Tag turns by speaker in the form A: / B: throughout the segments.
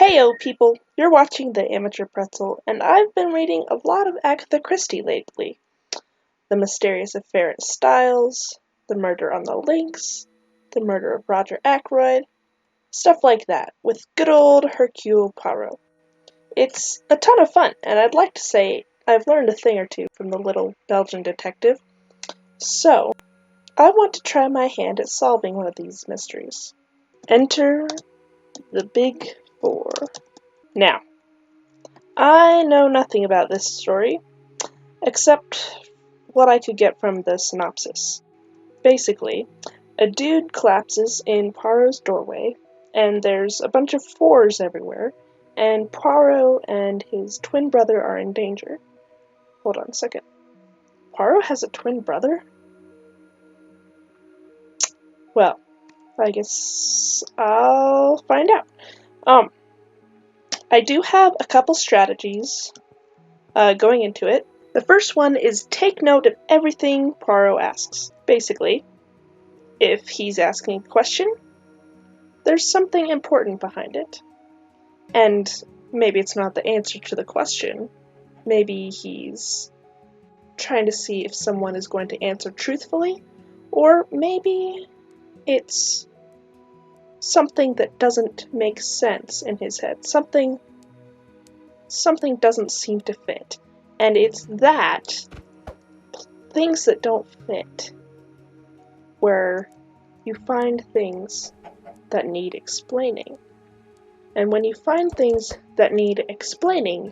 A: Heyo people, you're watching The Amateur Pretzel, and I've been reading a lot of Agatha Christie lately. The Mysterious Affair in Styles, The Murder on the Links, The Murder of Roger Ackroyd, stuff like that, with good old Hercule Poirot. It's a ton of fun, and I'd like to say I've learned a thing or two from the little Belgian detective. So, I want to try my hand at solving one of these mysteries. Enter the Big Four. Now, I know nothing about this story, except what I could get from the synopsis. Basically, a dude collapses in Poirot's doorway, and there's a bunch of fours everywhere, and Poirot and his twin brother are in danger. Hold on a second. Poirot has a twin brother? Well, I guess I'll find out. I do have a couple strategies going into it. The first one is take note of everything Poirot asks. Basically, if he's asking a question, there's something important behind it. And maybe it's not the answer to the question. Maybe he's trying to see if someone is going to answer truthfully, or maybe it's something that doesn't make sense in his head. Something doesn't seem to fit. And it's things that don't fit, where you find things that need explaining. And when you find things that need explaining,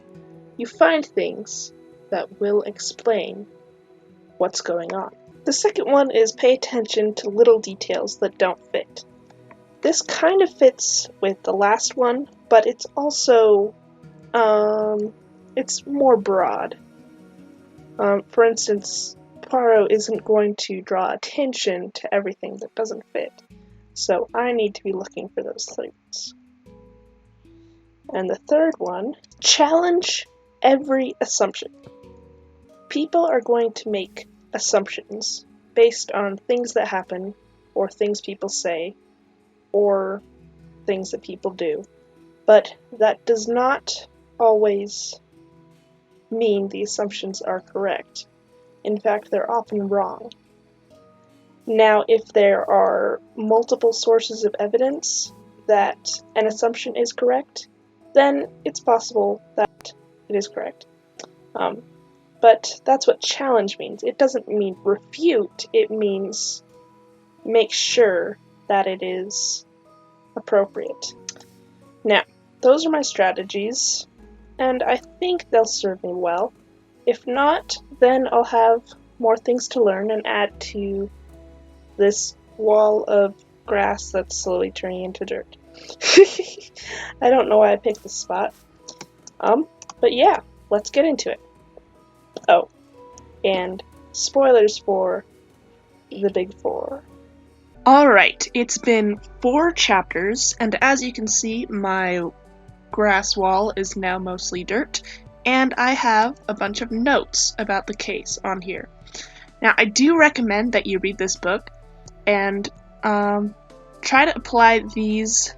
A: you find things that will explain what's going on. The second one is pay attention to little details that don't fit. This kind of fits with the last one, but it's also, it's more broad. For instance, Poirot isn't going to draw attention to everything that doesn't fit, so I need to be looking for those things. And the third one, challenge every assumption. People are going to make assumptions based on things that happen, or things people say, or things that people do. But that does not always mean the assumptions are correct. In fact, they're often wrong. Now, if there are multiple sources of evidence that an assumption is correct, then it's possible that it is correct. But that's what challenge means. It doesn't mean refute, it means make sure that it is appropriate. Now, those are my strategies, and I think they'll serve me well. If not, then I'll have more things to learn and add to this wall of grass that's slowly turning into dirt. I don't know why I picked this spot. But yeah, let's get into it. Oh, and spoilers for the Big Four. Alright, it's been 4 chapters, and as you can see, my grass wall is now mostly dirt, and I have a bunch of notes about the case on here. Now, I do recommend that you read this book and try to apply these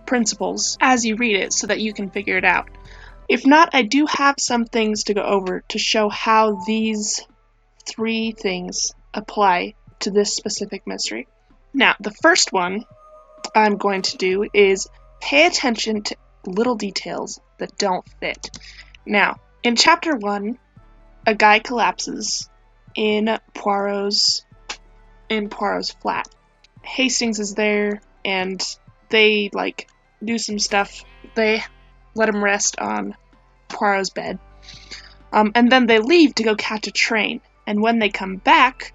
A: principles as you read it so that you can figure it out. If not, I do have some things to go over to show how these 3 things apply to this specific mystery. Now, the first one I'm going to do is pay attention to little details that don't fit. Now, in chapter 1, a guy collapses in Poirot's flat. Hastings is there, and they do some stuff. They let him rest on Poirot's bed. And then they leave to go catch a train. And when they come back,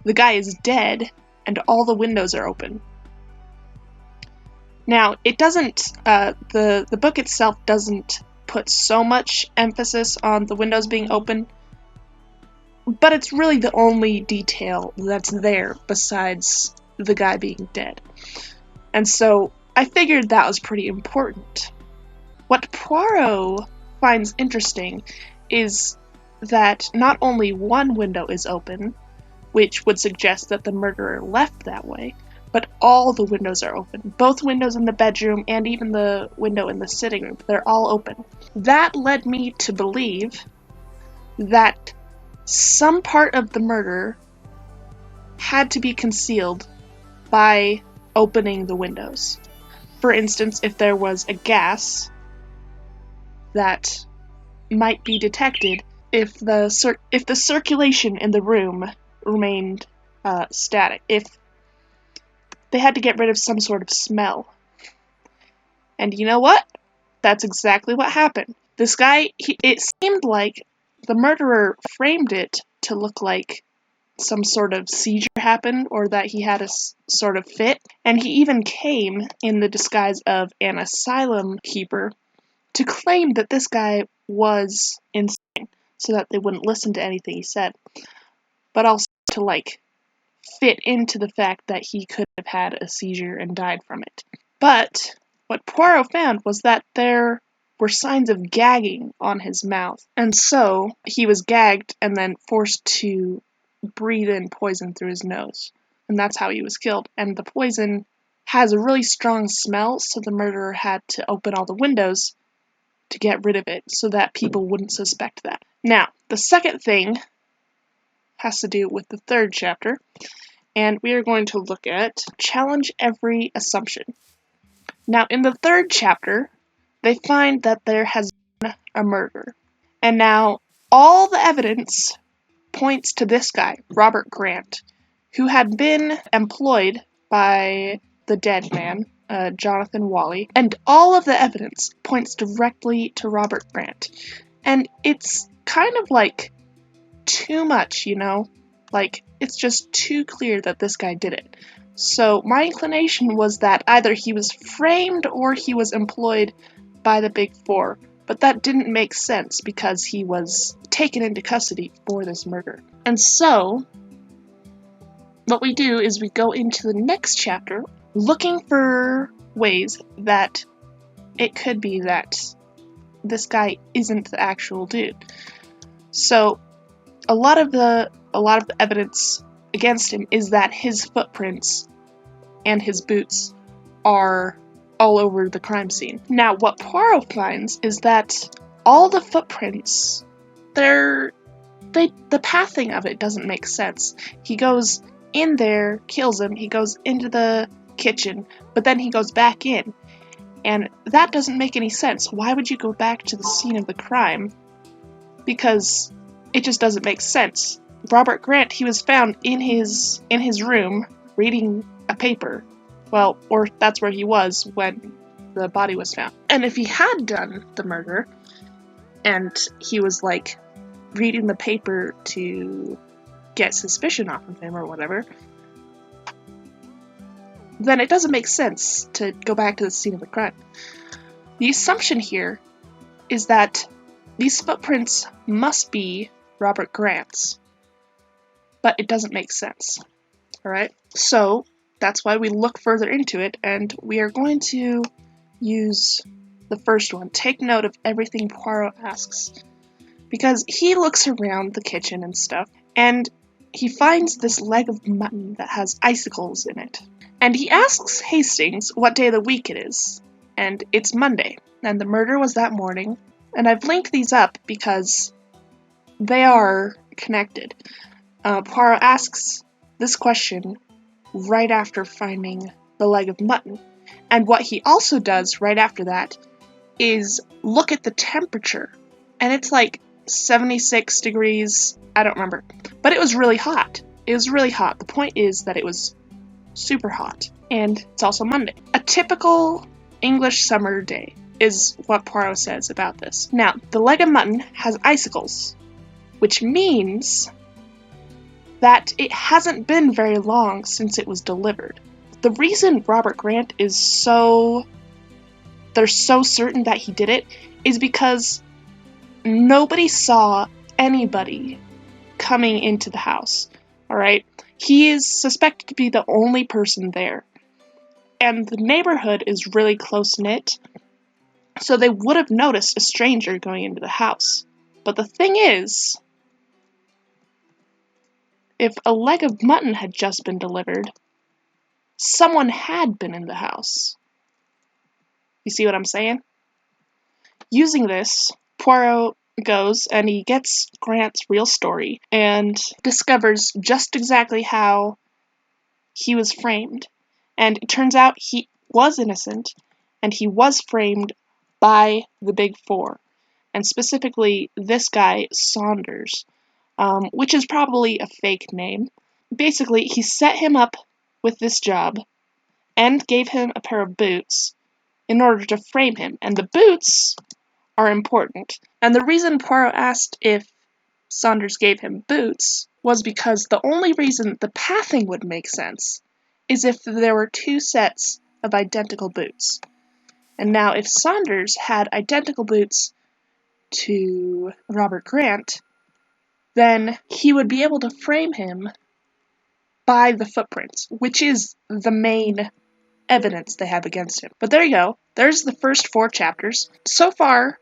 A: the guy is dead, and all the windows are open. Now, it doesn't, the book itself doesn't put so much emphasis on the windows being open, but it's really the only detail that's there besides the guy being dead. And so, I figured that was pretty important. What Poirot finds interesting is that not only one window is open, which would suggest that the murderer left that way, but all the windows are open. Both windows in the bedroom and even the window in the sitting room, they're all open. That led me to believe that some part of the murder had to be concealed by opening the windows. For instance, if there was a gas that might be detected if the circulation in the room remained static, if they had to get rid of some sort of smell. And you know what? That's exactly what happened. This guy, it seemed like the murderer framed it to look like some sort of seizure happened or that he had a sort of fit, and he even came in the disguise of an asylum keeper to claim that this guy was insane so that they wouldn't listen to anything he said, but also to fit into the fact that he could have had a seizure and died from it. But what Poirot found was that there were signs of gagging on his mouth, and so he was gagged and then forced to breathe in poison through his nose, and that's how he was killed. And the poison has a really strong smell, so the murderer had to open all the windows to get rid of it so that people wouldn't suspect that. Now, the second thing has to do with the third chapter, and we are going to look at challenge every assumption. Now, in the third chapter, they find that there has been a murder, and now all the evidence points to this guy, Robert Grant, who had been employed by the dead man, Jonathan Whalley, and all of the evidence points directly to Robert Grant. And it's kind of too much, it's just too clear that this guy did it. So my inclination was that either he was framed or he was employed by the Big Four, but that didn't make sense because he was taken into custody for this murder. And so what we do is we go into the next chapter looking for ways that it could be that this guy isn't the actual dude. So a lot of the evidence against him is that his footprints and his boots are all over the crime scene. Now, what Poirot finds is that all the footprints, the pathing of it doesn't make sense. He goes in there, kills him, he goes into the kitchen, but then he goes back in. And that doesn't make any sense. Why would you go back to the scene of the crime? Because it just doesn't make sense. Robert Grant, he was found in his room reading a paper. Well, or that's where he was when the body was found. And if he had done the murder, and he was reading the paper to get suspicion off of him or whatever, then it doesn't make sense to go back to the scene of the crime. The assumption here is that these footprints must be Robert Grant's, but it doesn't make sense. Alright? So that's why we look further into it, and we are going to use the first one. Take note of everything Poirot asks, because he looks around the kitchen and stuff, and he finds this leg of mutton that has icicles in it. And he asks Hastings what day of the week it is, and it's Monday, and the murder was that morning. And I've linked these up because they are connected. Poirot asks this question right after finding the leg of mutton. And what he also does right after that is look at the temperature. And it's 76 degrees, I don't remember. But it was really hot. It was really hot. The point is that it was super hot. And it's also Monday. A typical English summer day is what Poirot says about this. Now, the leg of mutton has icicles, which means that it hasn't been very long since it was delivered. The reason Robert Grant they're so certain that he did it is because nobody saw anybody coming into the house, alright? He is suspected to be the only person there. And the neighborhood is really close-knit, so they would have noticed a stranger going into the house. But the thing is, if a leg of mutton had just been delivered, someone had been in the house. You see what I'm saying? Using this, Poirot goes and he gets Grant's real story and discovers just exactly how he was framed. And it turns out he was innocent, and he was framed by the Big Four, and specifically this guy, Saunders, which is probably a fake name. Basically, he set him up with this job and gave him a pair of boots in order to frame him, and the boots are important. And the reason Poirot asked if Saunders gave him boots was because the only reason the pathing would make sense is if there were two sets of identical boots. And now if Saunders had identical boots to Robert Grant, then he would be able to frame him by the footprints, which is the main evidence they have against him. But there you go. There's the first 4 chapters. So far,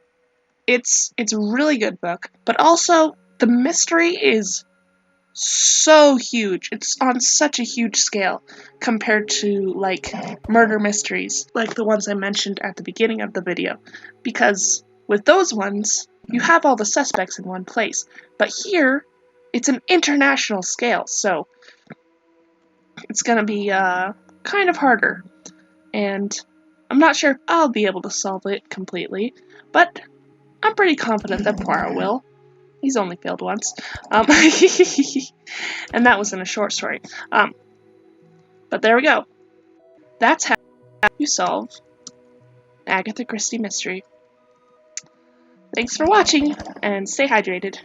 A: it's a really good book, but also the mystery is so huge. It's on such a huge scale compared to like murder mysteries like the ones I mentioned at the beginning of the video, because with those ones you have all the suspects in one place, but here it's an international scale, so it's gonna be kind of harder, and I'm not sure if I'll be able to solve it completely, but I'm pretty confident that Poirot will. He's only failed once. And that was in a short story. But there we go. That's how you solve Agatha Christie mystery. Thanks for watching, and stay hydrated.